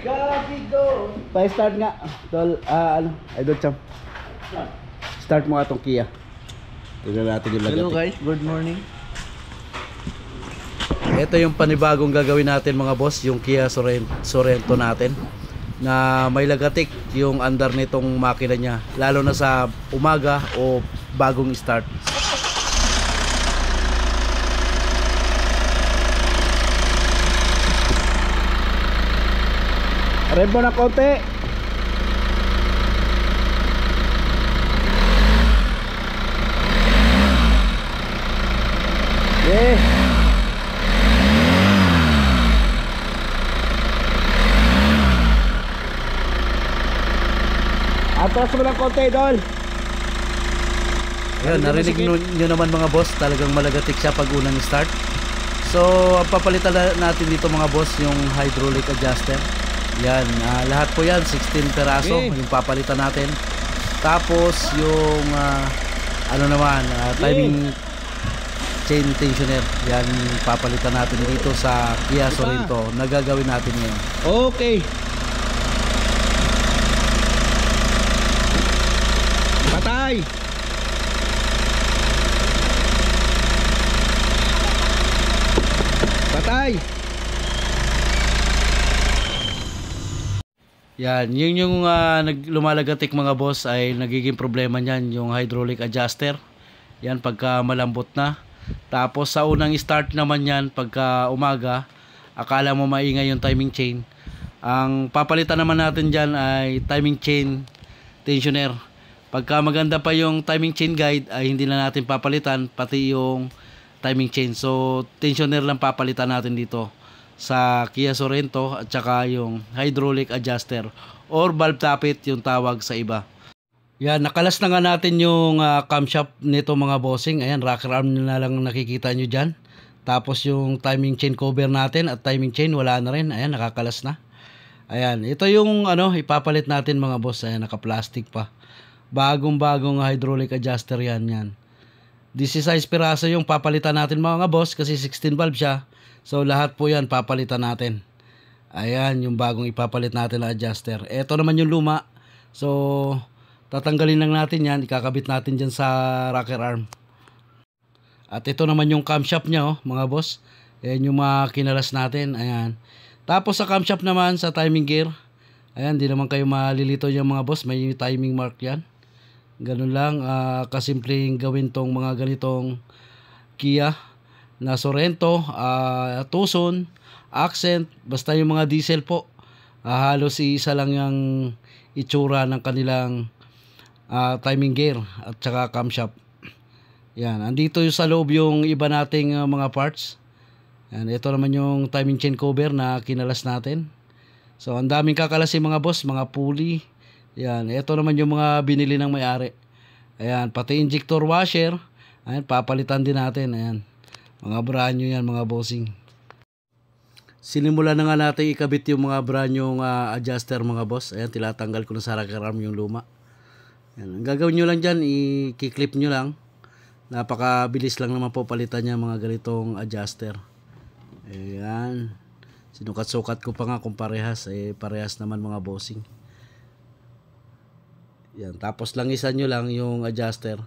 Pa-start nga. Tol, ano, Idol Cham. Start mo nga itong Kia. Tignan natin yung lagatik. Hello guys, good morning. Ito yung panibagong gagawin natin mga boss, yung Kia Sorento natin na may lagatik yung under nitong makina niya, lalo na sa umaga o bagong start. Rev mo na konti. Yeah. Atras mo lang konti, Idol. Ayun, narinig nyo naman mga boss, talagang malagatik siya pag unang start. So, papalitan natin dito mga boss yung hydraulic adjuster. Yan, lahat po yan 16 peraso yung papalitan natin. Tapos yung ano naman, timing chain tensioner, yan papalitan natin dito sa Kia Sorento. Nagagawin natin ngayon. Okay. Patay. Patay. Yan, yun yung lumalagatik mga boss ay nagiging problema niyan, yung hydraulic adjuster. Yan pagka malambot na. Tapos sa unang start naman yan, pagka umaga, akala mo maingay yung timing chain. Ang papalitan naman natin dyan ay timing chain tensioner. Pagka maganda pa yung timing chain guide ay hindi na natin papalitan, pati yung timing chain. So tensioner lang papalitan natin dito sa Kia Sorento, at saka yung hydraulic adjuster or valve tappet yung tawag sa iba. Yan, nakalas na nga natin yung camshaft nito mga bossing. Ayan, rocker arm na lang nakikita nyo dyan. Tapos yung timing chain cover natin at timing chain wala na rin. Ayan, nakakalas na. Ayan, ito yung ano ipapalit natin mga boss. Ayan, naka-plastic pa. Bagong hydraulic adjuster yan. 16 piraso yung papalitan natin mga boss kasi 16 valve siya. So lahat po yan papalitan natin. Ayan yung bagong ipapalit natin na adjuster. Ito naman yung luma. So tatanggalin lang natin yan. Ikakabit natin dyan sa rocker arm. At ito naman yung camshaft nya mga boss. Ayan yung mga kinalas natin. Ayan. Tapos sa camshaft naman sa timing gear. Ayan, di naman kayo malilito yung mga boss. May timing mark yan. Ganun lang. Kasimpleng gawin tong mga ganitong Kia na Sorento, Tucson, Accent, basta yung mga diesel po. Halos isa lang yung itsura ng kanilang timing gear at saka camshaft. Yan, andito yung sa loob yung iba nating mga parts. Yan, ito naman yung timing chain cover na kinalas natin. So, ang daming kakalasin mga boss, mga pulley. Yan, ito naman yung mga binili ng may-ari. Ayan, pati injector washer. Ayan, papalitan din natin. Ayan. Mga brand new yan mga bossing. Sinimulan na nga natin ikabit yung mga brand new adjuster mga boss. Ayan, tilatanggal ko na sa rocker arm yung luma. Ayan, ang gagawin nyo lang dyan, i-clip nyo lang. Napakabilis lang naman po palitan niya mga ganitong adjuster. Ayan. Sinukat-sukat ko pa nga kung parehas. Parehas naman mga bossing. Ayan, tapos langisan nyo lang yung adjuster.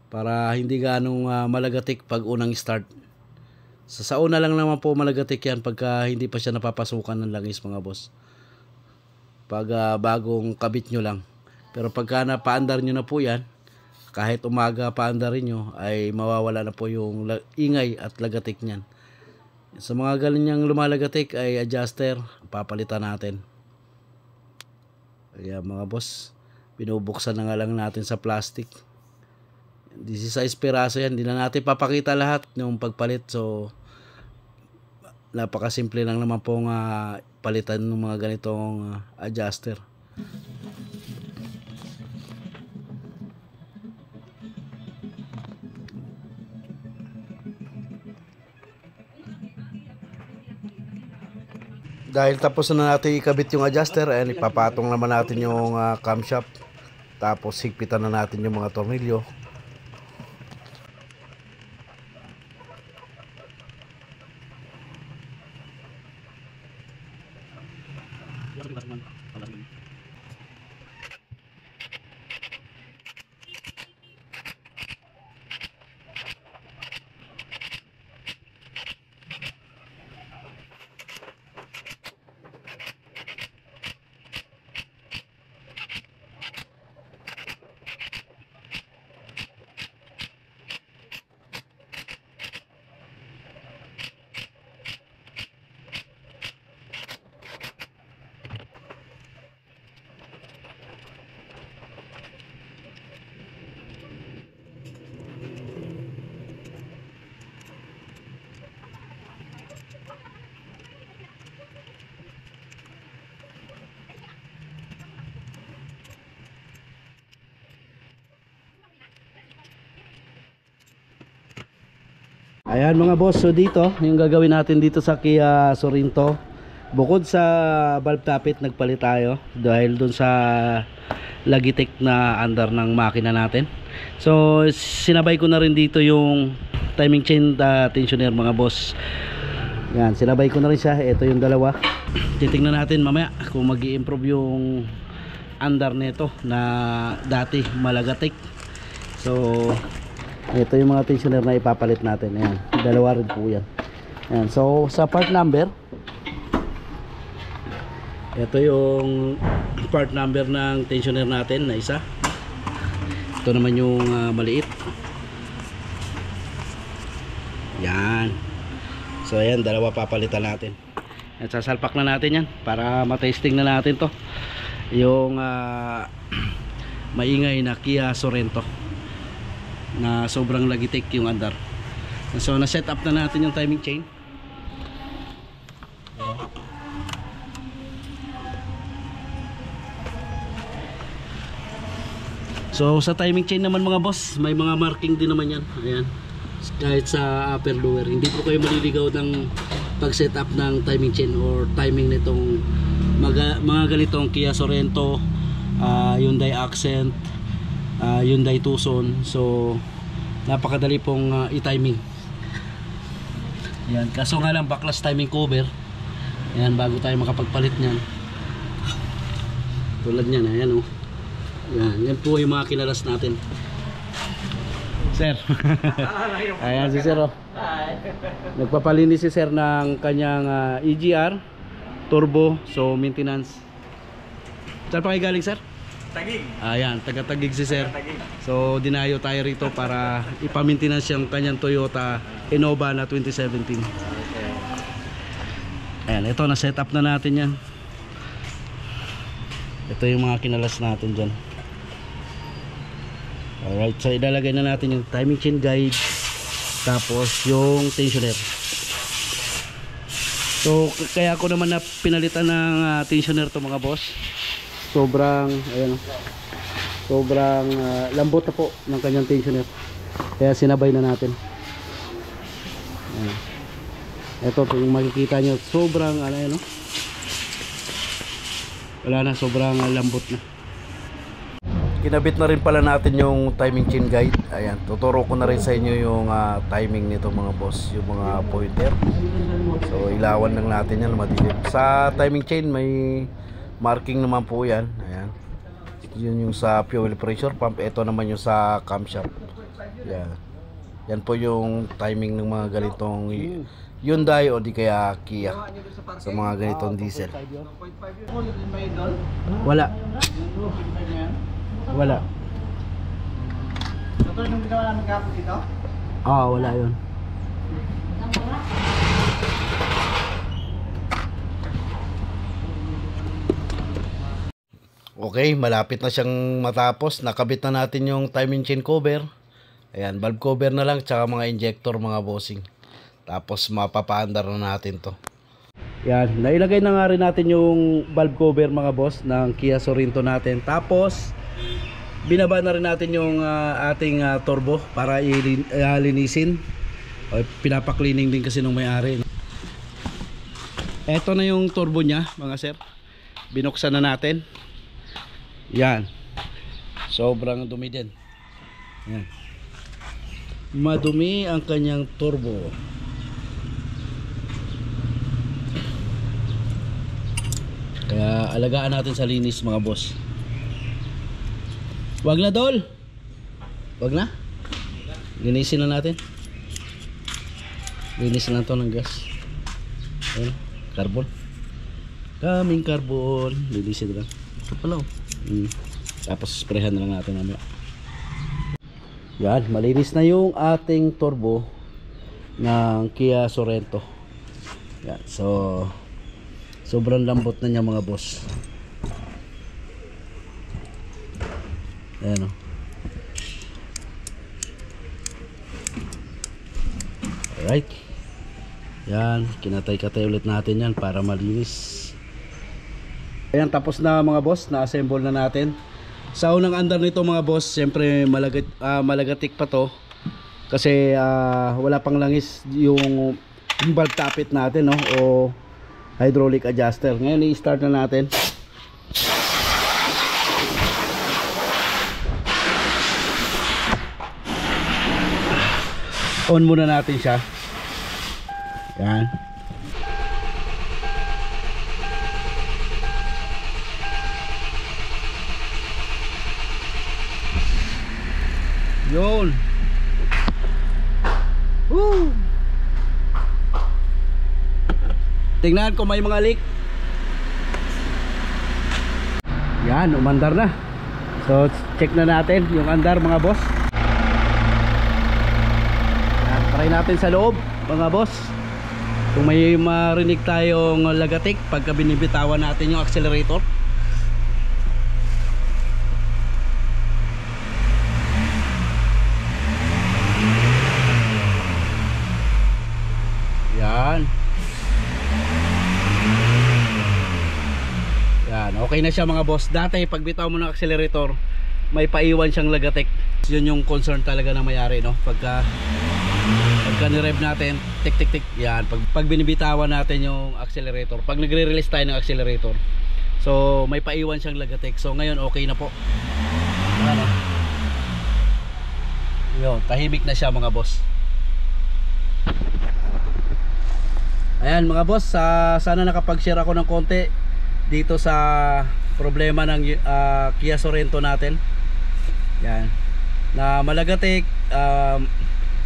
Para hindi ganong malagatik pag unang start. Sa una lang naman po malagatik yan pagka hindi pa siya napapasukan ng langis mga boss. Pag bagong kabit nyo lang. Pero pagka napaandar nyo na po yan, kahit umaga paandarin nyo, ay mawawala na po yung ingay at lagatik nyan. Sa mga ganyang lumalagatik ay adjuster, papalitan natin. Kaya mga boss, binubuksan na nga lang natin sa plastic. 16 piraso yan. Hindi na natin papakita lahat ng pagpalit. So napakasimple lang naman pong palitan ng mga ganitong adjuster. Dahil tapos na natin ikabit yung adjuster, ayan, ipapatong naman natin yung camshaft. Tapos higpitan na natin yung mga tornilyo. Ayan mga boss, so dito yung gagawin natin dito sa Kia Sorento, bukod sa valve tappet nagpalit tayo dahil dun sa Logitech na under ng makina natin. So sinabay ko na rin dito yung timing chain tensioner mga boss. Yan, sinabay ko na rin siya. Ito yung dalawa. Titingnan natin mamaya kung mag-i-improve yung under nito na dati Malagatek. So ito yung mga tensioner na ipapalit natin. Ayan, dalawa rin po yan. Ayan, so sa part number, ito yung part number ng tensioner natin na isa. Ito naman yung maliit. Yan. So ayan, dalawa papalitan natin. At sasalpak na natin yan para matesting na natin to, yung maingay na Kia Sorento na sobrang Logitech yung andar. So na set up na natin yung timing chain. So sa timing chain naman mga boss, may mga marking din naman yan. Ayan, kahit sa upper lower, hindi po kayo maliligaw ng pag set up ng timing chain or timing nitong mga ganitong Kia Sorento, Hyundai Accent, Hyundai Tucson. So napakadali pong i-timing. Yan, kaso nga lang backlash timing cover. Yan, bago tayo makapagpalit niyan. Tulad niyan, ayan oh. Yan po yung mga kinalas natin. Sir. Ayan si Sir oh. Nagpapalinis si Sir ng kanyang EGR turbo, so maintenance. Saan pa kayo galing, Sir? Tagig. Ayan, taga-Tagig si Sir. So dinayo tayo rito para ipa-maintenance yung kanyang Toyota Innova na 2017. Ayan, ito na set up na natin yan. Ito yung mga kinalas natin dyan. Alright, so ilalagay na natin yung timing chain guide, tapos yung tensioner. So kaya ako naman na pinalitan ng tensioner to mga boss. Sobrang ayan, sobrang lambot na po ng kanyang tensioner. Kaya sinabay na natin. Ayan. Ito kung makikita nyo, sobrang ano, wala na, sobrang lambot na. Kinabit na rin pala natin yung timing chain guide. Ayan, tuturo ko na rin sa inyo yung timing nito mga boss, yung mga pointer. So ilawan lang natin yan, madilim. Sa timing chain may marking naman po yan. Ayan, yun yung sa fuel pressure pump. Ito naman yung sa camshaft. Yan, yan po yung timing ng mga ganitong Hyundai o di kaya Kia, sa mga ganitong diesel. Wala. Wala. Ito yung ginawa namin kahapon dito? Wala yun. Okay, malapit na siyang matapos. Nakabit na natin yung timing chain cover. Ayan, valve cover na lang, tsaka mga injector mga bossing. Tapos mapapaandar na natin to. Yan, nailagay na nga rin natin yung valve cover mga boss ng Kia Sorento natin. Tapos binaba na rin natin yung ating turbo para ilinisin. Pinapaklining din kasi nung may-ari. Ito na yung turbo niya mga sir. Binuksan na natin. Yan, sobrang dumi din. Yan, madumi ang kanyang turbo. Kaya alagaan natin sa linis mga boss. Wag na Dol. Wag na. Linisin na natin. Linisin lang to ng gas. Ayun, carbon. Kaming carbon. Linisin lang. Ito pala oh. Tapos sprayhan na lang natin mamaya. Yan, malinis na yung ating turbo ng Kia Sorento. Yan, so sobrang lambot na niya mga boss. Ayan o. Alright. Yan, kinatay-katay ulit natin yan para malinis. Ayan, tapos na mga boss, na-assemble na natin. Sa unang andar nito mga boss, siyempre malagatik pa to. Kasi wala pang langis yung valve tappet natin, no? O hydraulic adjuster. Ngayon i-start na natin. On muna natin siya. Yan. Yun. Woo! Tingnan kung may mga leak. Yan, umandar na. So check na natin yung andar mga boss. Yan, try natin sa loob mga boss. Kung may marinig tayong lagatik pagka binibitawan natin yung accelerator. Yan. Yan, okay na siya mga boss. Dati pag bitaw mo ng accelerator, may paiwan siyang lagatik. Yun yung concern talaga ng may-ari, no? Pagka ni-rev natin, tik tik tik. Yan, pag binibitawan natin yung accelerator, pag nagre-release tayo ng accelerator, so may paiwan siyang lagatik. So ngayon okay na po. Ano? Yun, tahimik na siya mga boss. Ayan mga boss, sana nakapag-share ako ng konti dito sa problema ng Kia Sorento natin. Yan, na malagatik,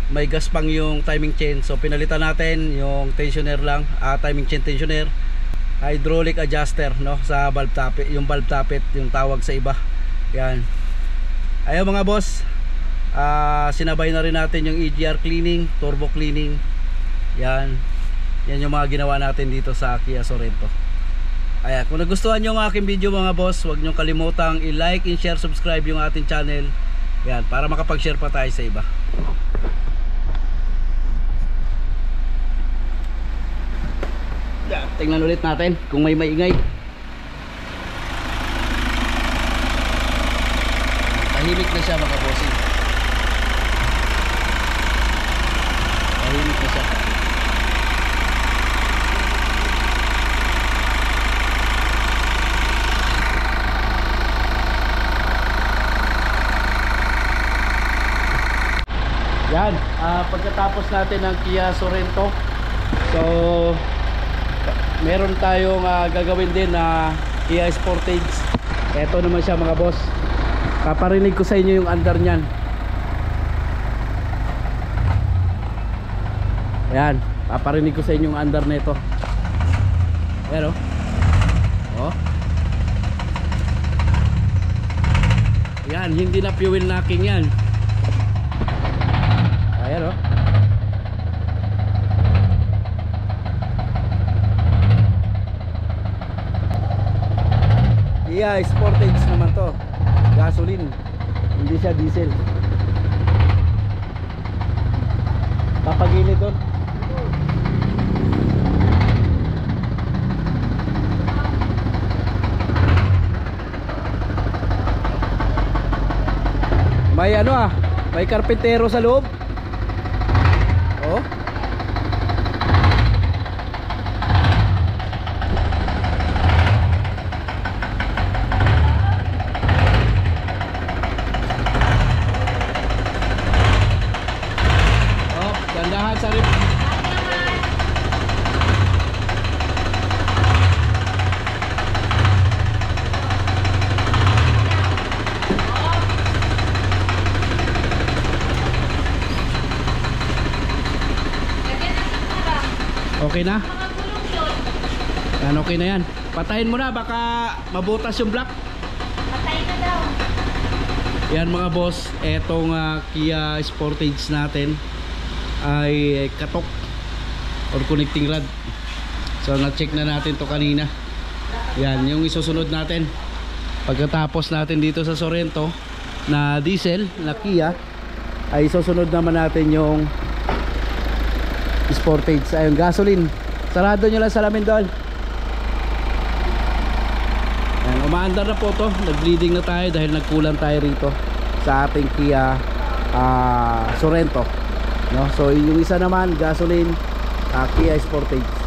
may gaspang yung timing chain. So pinalitan natin yung tensioner lang, timing chain tensioner, hydraulic adjuster, no, sa valve tappet, yung valve tappet yung tawag sa iba. Yan. Ayun mga boss, sinabay na rin natin yung EGR cleaning, turbo cleaning. Yan. Yan yung mga ginawa natin dito sa Kia Sorento. Ayan, kung nagustuhan nyo ang aking video mga boss, huwag nyo kalimutang i-like, i-share, subscribe yung ating channel. Yan, para makapag-share pa tayo sa iba. Yan, tingnan ulit natin kung may maingay. Tahimik na siya mga bossing. Tahimik na siya. Yan, pagkatapos natin ng Kia Sorento, so meron tayong gagawin din na Kia Sportage. Ito naman siya mga boss. Paparinig ko sa inyo yung andar niyan. Ayan, paparinig ko sa inyo yung andar nito. Ayan oh. Oh. Yan, hindi na fuel knocking yan. Ayan o. Kia Sportage naman to. Gasoline, hindi siya diesel. Papagilid doon. May ano may karpintero sa loob. Oh. Oh, gandahan sa rin. Okay na? Yan, okay na yan. Patayin mo na, baka mabutas yung block. Patay na daw. Yan mga boss, etong Kia Sportage natin ay katok or connecting rod. So na-check na natin to kanina. Yan, yung isusunod natin pagkatapos natin dito sa Sorento na diesel na Kia, ay isusunod naman natin yung Sportage, ay yung gasoline. Sarado nyo lang salamin doon. Yan, umaandar na po to. Nag-bleeding na tayo dahil nagkulang tayo rito sa ating Kia Sorento, no? So yung isa naman gasoline, Kia Sportage.